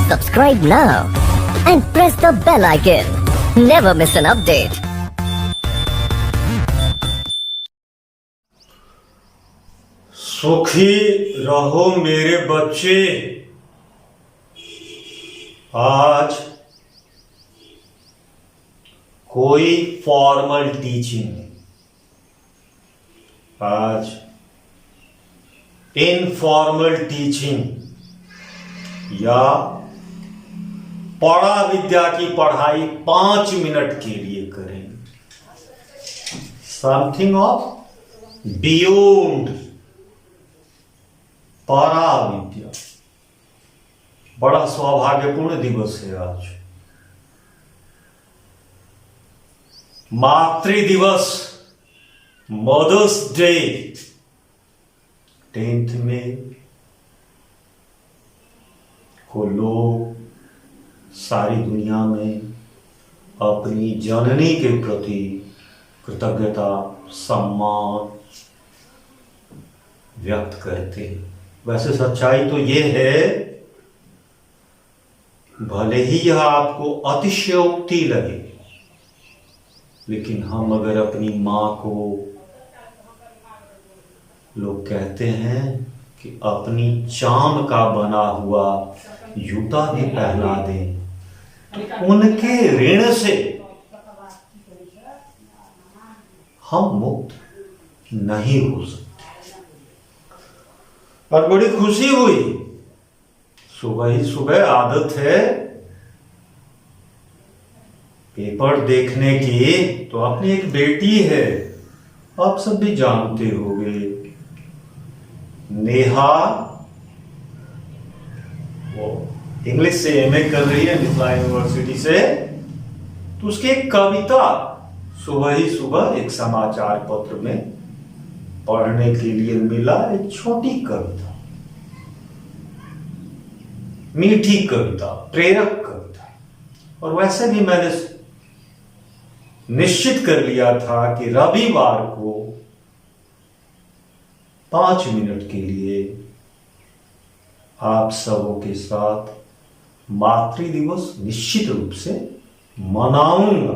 Subscribe now and press the bell icon. Never miss an update. सुखी रहो मेरे बच्चे। आज कोई फॉर्मल टीचिंग नहीं, आज इनफॉर्मल टीचिंग या पढ़ा विद्या की पढ़ाई 5 मिनट के लिए करेंगे। समथिंग ऑफ बियॉन्ड पढ़ा विद्या। बड़ा सौभाग्यपूर्ण दिवस है आज, मातृ दिवस, मदर्स डे। 10th में को लोग सारी दुनिया में अपनी जननी के प्रति कृतज्ञता सम्मान व्यक्त करते हैं। वैसे सच्चाई तो ये है, भले ही यह आपको अतिशयोक्ति लगे, लेकिन हम अगर अपनी मां को, लोग कहते हैं कि अपनी चाम का बना हुआ जूता भी पहना दें, तो उनके ऋण से हम मुक्त नहीं हो सकते। और बड़ी खुशी हुई, सुबह ही सुबह आदत है पेपर देखने की, तो अपनी एक बेटी है, आप सब भी जानते होंगे, नेहा। वो इंग्लिश से एमए कर रही है मिथिला यूनिवर्सिटी से। तो उसकी एक कविता सुबह ही सुबह एक समाचार पत्र में पढ़ने के लिए मिला। एक छोटी कविता, मीठी कविता, प्रेरक कविता। और वैसे भी मैंने निश्चित कर लिया था कि रविवार को 5 मिनट के लिए आप सबों के साथ मातृ दिवस निश्चित रूप से मनाऊंगा।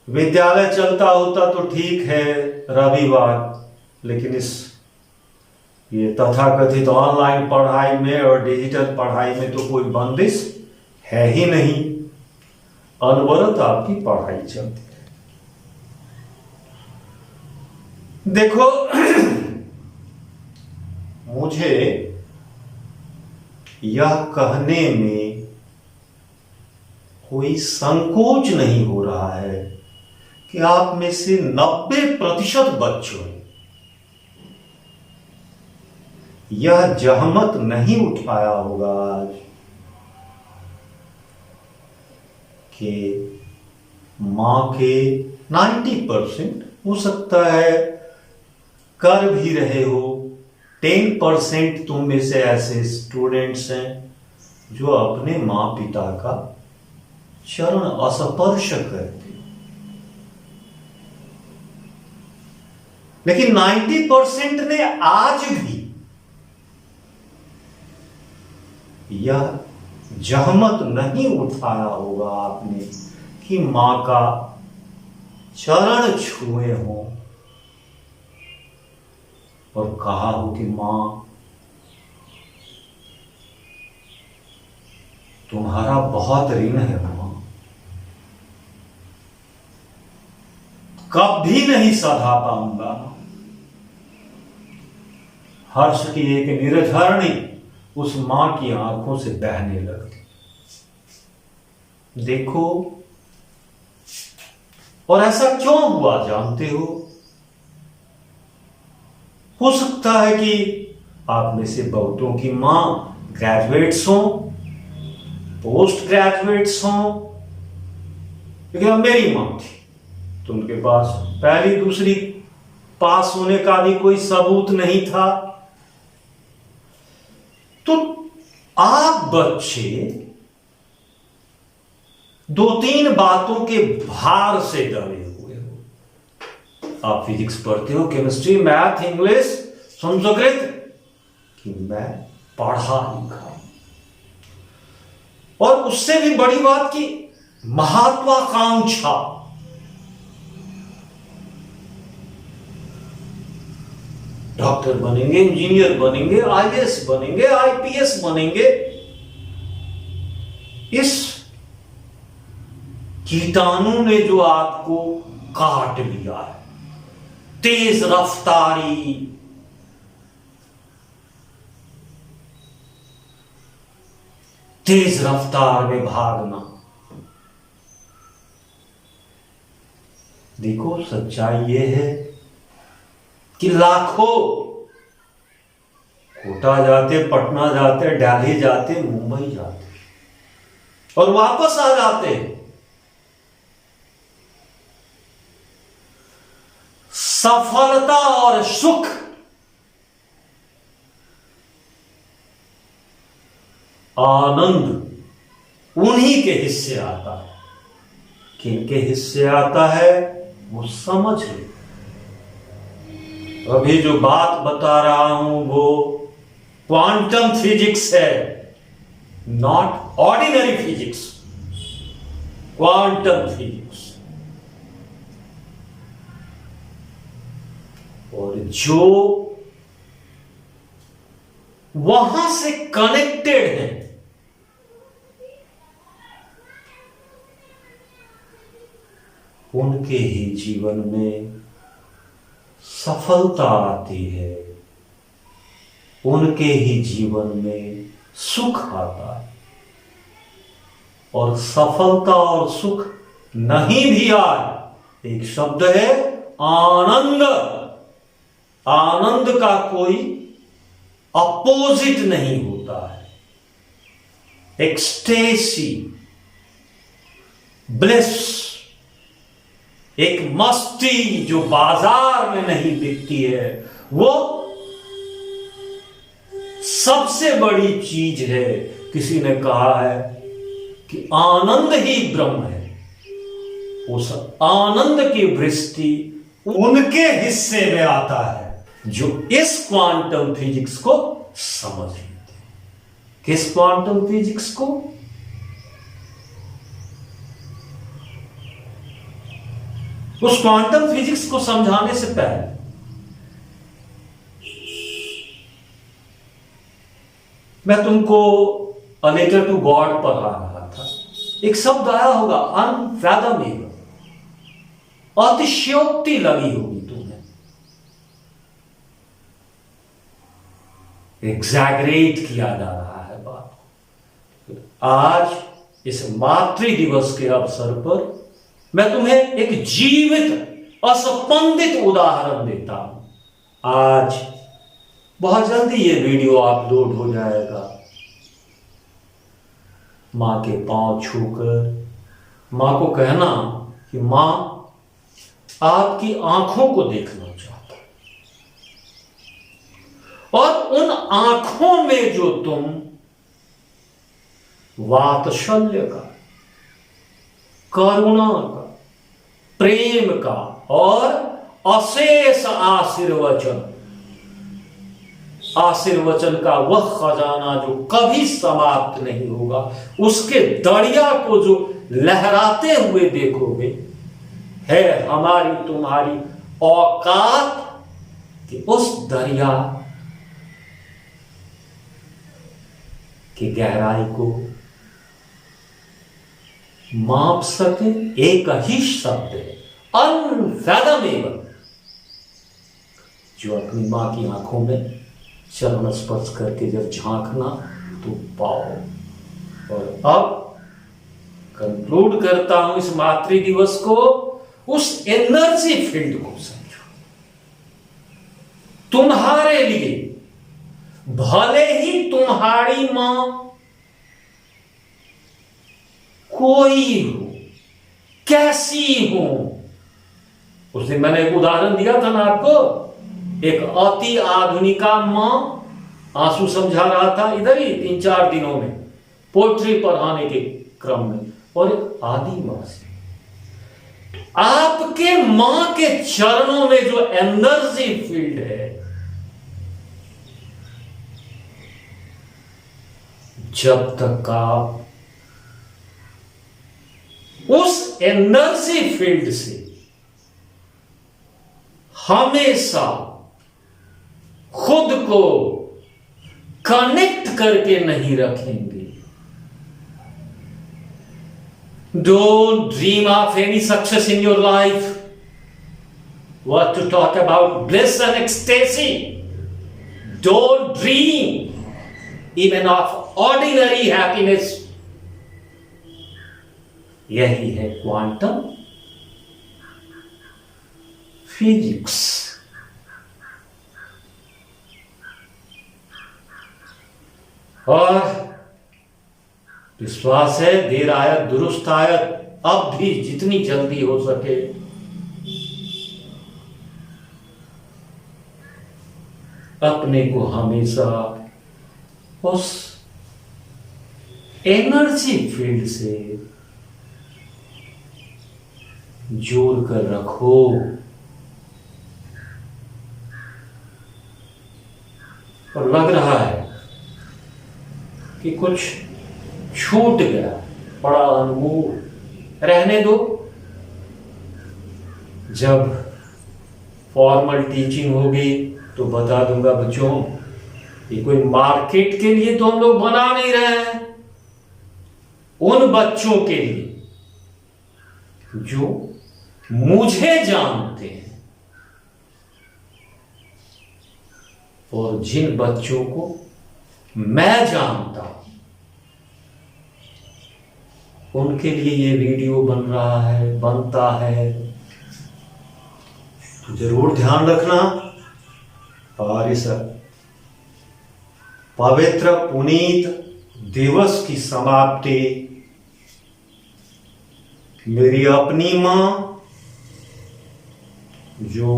विद्यालय चलता होता तो ठीक है रविवार, लेकिन ये तथाकथित ऑनलाइन पढ़ाई में और डिजिटल पढ़ाई में तो कोई बंदिश है ही नहीं। अनवरत आपकी पढ़ाई चलती है। देखो, मुझे यह कहने में कोई संकोच नहीं हो रहा है कि आप में से 90% बच्चों ने यह जहमत नहीं उठाया होगा आज कि मां के 90%, हो सकता है कर भी रहे हो, 10% तुम में से ऐसे स्टूडेंट्स हैं जो अपने मां पिता का चरण स्पर्श करते, लेकिन 90% ने आज भी यह जहमत नहीं उठाया होगा आपने कि मां का चरण छुए हो और कहा हो कि मां तुम्हारा बहुत ऋण है मां, कभी नहीं सधा पाऊंगा। हर्ष की एक निर्झरणी उस मां की आंखों से बहने लगती। देखो, और ऐसा क्यों हुआ जानते हो सकता है कि आप में से बहुतों की मां ग्रेजुएट्स हों, पोस्ट ग्रेजुएट्स हों, लेकिन अब मेरी मां थी तो उनके पास पहली दूसरी पास होने का भी कोई सबूत नहीं था। तो आप बच्चे 2-3 बातों के भार से डरे हुए हो। आप फिजिक्स पढ़ते हो, केमिस्ट्री, मैथ, इंग्लिश, संस्कृत, कि मैं पढ़ा लिखा, और उससे भी बड़ी बात की महत्वाकांक्षा। डॉक्टर बनेंगे, इंजीनियर बनेंगे, आईएएस बनेंगे, आईपीएस बनेंगे। इस कीटाणु ने जो आपको काट लिया है, तेज रफ्तारी, तेज रफ्तार में भागना। देखो, सच्चाई यह है कि लाखों कोटा जाते, पटना जाते, दिल्ली जाते, मुंबई जाते और वापस आ जाते। सफलता और सुख आनंद उन्हीं के हिस्से आता है। किनके हिस्से आता है वो समझ लो। अभी जो बात बता रहा हूं वो क्वांटम फिजिक्स है, not ordinary physics, quantum physics. और जो वहां से कनेक्टेड है, उनके ही जीवन में सफलता आती है, उनके ही जीवन में सुख आता है। और सफलता और सुख नहीं भी आए, एक शब्द है आनंद। आनंद का कोई अपोजिट नहीं होता है। एक्सटेसी, ब्लिस, एक मस्ती जो बाजार में नहीं बिकती है, वो सबसे बड़ी चीज है। किसी ने कहा है कि आनंद ही ब्रह्म है। उस आनंद की वृष्टि उनके हिस्से में आता है जो इस क्वांटम फिजिक्स को समझ लेते हैं। किस क्वांटम फिजिक्स को? उस क्वांटम फिजिक्स को समझाने से पहले मैं तुमको अ लेटर टू गॉड पढ़ा रहा था। एक शब्द आया होगा, अनफैथमेबल। अतिशयोक्ति लगी होगी तुम्हें, एग्जैगरेट किया जा रहा है बात। आज इस मातृ दिवस के अवसर पर मैं तुम्हें एक जीवित अस्पंदित उदाहरण देता हूं। आज बहुत जल्दी ये वीडियो अपलोड हो जाएगा। मां के पांव छूकर मां को कहना कि मां, आपकी आंखों को देखना चाहता हूं, और उन आंखों में जो तुम वात्सल्य का, करुणा का, प्रेम का और अशेष आशीर्वचन का वह खजाना जो कभी समाप्त नहीं होगा, उसके दरिया को जो लहराते हुए देखोगे, है हमारी तुम्हारी औकात कि उस दरिया की गहराई को माप सके। एक ही शब्द है, अनफैथमेबल, जो अपनी मां की आंखों में चरण स्पर्श करके जब झांकना तो पाओ। और अब कंक्लूड करता हूं इस मातृ दिवस को, उस एनर्जी फील्ड को समझो। तुम्हारे लिए भले ही तुम्हारी मां कोई हो, कैसी हो। उस दिन मैंने एक उदाहरण दिया था ना आपको, एक अति आधुनिका मां आंसू समझा रहा था इधर ही 3-4 दिनों में पोट्री पढ़ाने के क्रम में, और आदिवासी। आपके मां के चरणों में जो एनर्जी फील्ड है, जब तक आप उस एनर्जी फील्ड से हमेशा खुद को कनेक्ट करके नहीं रखेंगे, don't dream of any success in your life. What to talk about bliss and ecstasy? Don't dream even of ordinary happiness. यही है क्वांटम फिजिक्स। और विश्वास है देर आयत दुरुस्त आयत, अब भी जितनी जल्दी हो सके अपने को हमेशा उस एनर्जी फील्ड से जोड़ कर रखो। और लग रहा है कि कुछ छूट गया, बड़ा अनमोल, रहने दो। जब फॉर्मल टीचिंग होगी तो बता दूंगा बच्चों, ये कोई मार्केट के लिए तो हम लोग बना नहीं रहे हैं, उन बच्चों के लिए जो मुझे जानते हैं और जिन बच्चों को मैं जानता हूं, उनके लिए ये वीडियो बन रहा है, बनता है। तो जरूर ध्यान रखना। और इस पवित्र पुनीत दिवस की समाप्ति मेरी अपनी मां, जो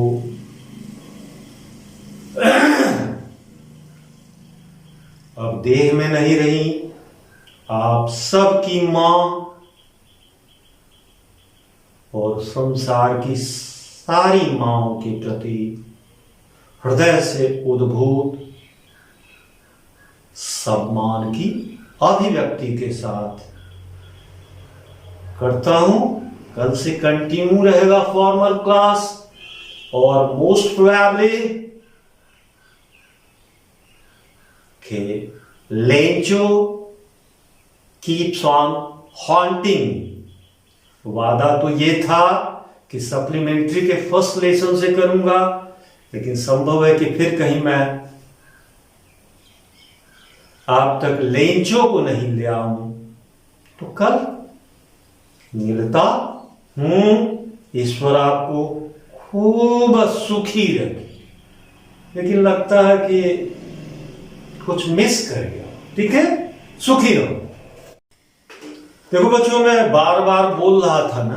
अब देह में नहीं रही, आप सबकी मां और संसार की सारी मांओं के प्रति हृदय से उद्भूत सम्मान की अभिव्यक्ति के साथ करता हूं। कल से कंटिन्यू रहेगा फॉर्मल क्लास, और मोस्ट प्रोबेबली के लेंचो कीप्स ऑन हॉन्टिंग। वादा तो ये था कि सप्लीमेंट्री के फर्स्ट लेसन से करूंगा, लेकिन संभव है कि फिर कहीं मैं आप तक लेंचो को नहीं ले आऊं। तो कल मिलता हूं। ईश्वर आपको खूब सुखी रखे, लेकिन लगता है कि कुछ मिस कर गया। ठीक है, सुखी रहो। देखो बच्चों, मैं बार बार बोल रहा था ना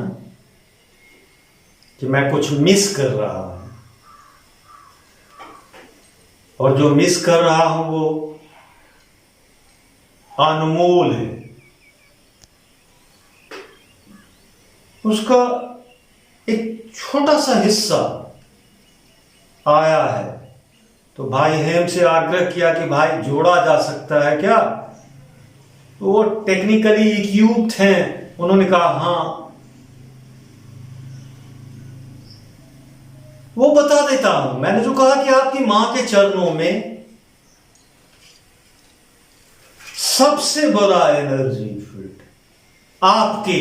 कि मैं कुछ मिस कर रहा हूं, और जो मिस कर रहा हूं वो अनमोल है। उसका एक छोटा सा हिस्सा आया है, तो भाई हेम से आग्रह किया कि भाई जोड़ा जा सकता है क्या? तो वो टेक्निकली इक्विप्ड हैं, उन्होंने कहा हाँ, वो बता देता हूं। मैंने जो कहा कि आपकी मां के चरणों में सबसे बड़ा एनर्जी फील्ड आपके,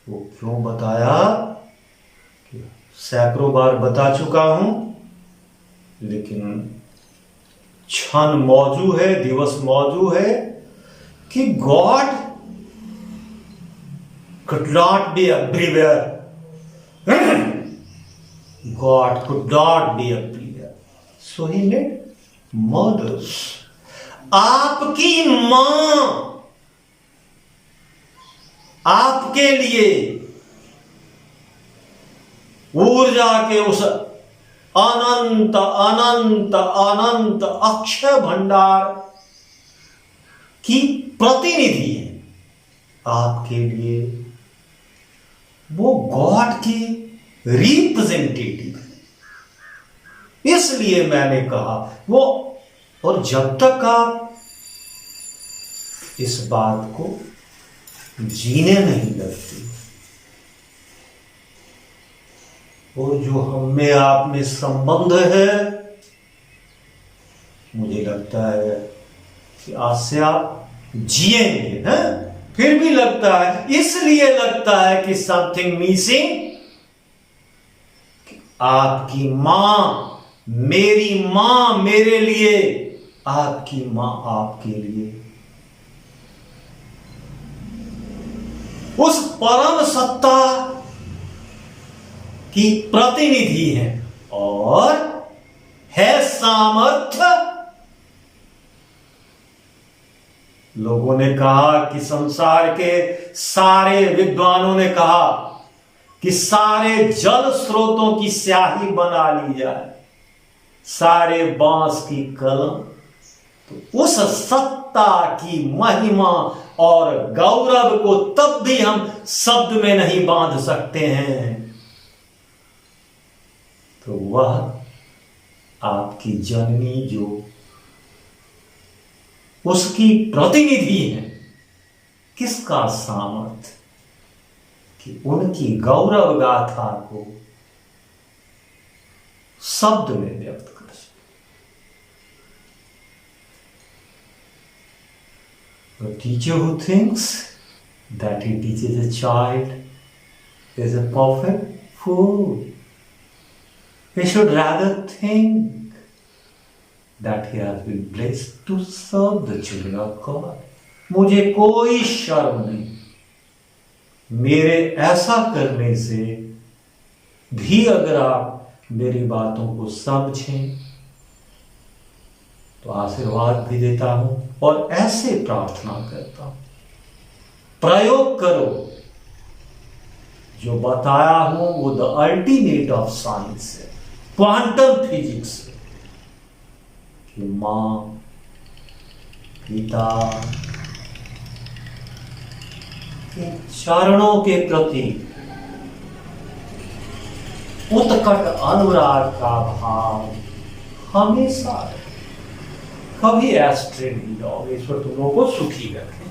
वो क्यों बताया? सैकड़ों बार बता चुका हूं, लेकिन क्षण मौजूद है, दिवस मौजूद है कि God could not be everywhere. God could not be everywhere. So he made mothers. आपकी मां आपके लिए ऊर्जा के उस अनंत अनंत अनंत अक्षय भंडार की प्रतिनिधि है। आपके लिए वो गॉड की रिप्रेजेंटेटिव है। इसलिए मैंने कहा वो, और जब तक आप इस बात को जीने नहीं लगती। और जो हम में आप में संबंध है, मुझे लगता है कि आज से आप जिएंगे। हैं? फिर भी लगता है, इसलिए लगता है कि समथिंग मिसिंग। आपकी मां, मेरी मां मेरे लिए, आपकी मां आपके लिए उस परम सत्ता की प्रतिनिधि है और है सामर्थ्य। लोगों ने कहा कि संसार के सारे विद्वानों ने कहा कि सारे जल स्रोतों की स्याही बना ली जाए, सारे बांस की कलम, तो उस सत्ता की महिमा और गौरव को तब भी हम शब्द में नहीं बांध सकते हैं। तो वह आपकी जननी जो उसकी प्रतिनिधि है, किसका सामर्थ्य कि उनकी गौरव गाथा को शब्द में व्यक्त कर सके। A teacher who thinks that he teaches a child is a perfect fool. He should rather think that he has been blessed to serve the children of God. मुझे कोई शर्म नहीं मेरे ऐसा करने से भी। अगर आप मेरी बातों को समझें तो आशीर्वाद भी देता हूं और ऐसे प्रार्थना करता हूं, प्रयोग करो जो बताया हूं वो द अल्टीमेट ऑफ साइंस है, क्वांटम फिजिक्स है कि मां, पिता के चरणों के प्रति उत्कट अनुराग का भाव हमेशा, कभी एस्ट्रे नहीं रहोगे। ईश्वर तुम लोगों को सुखी रखे।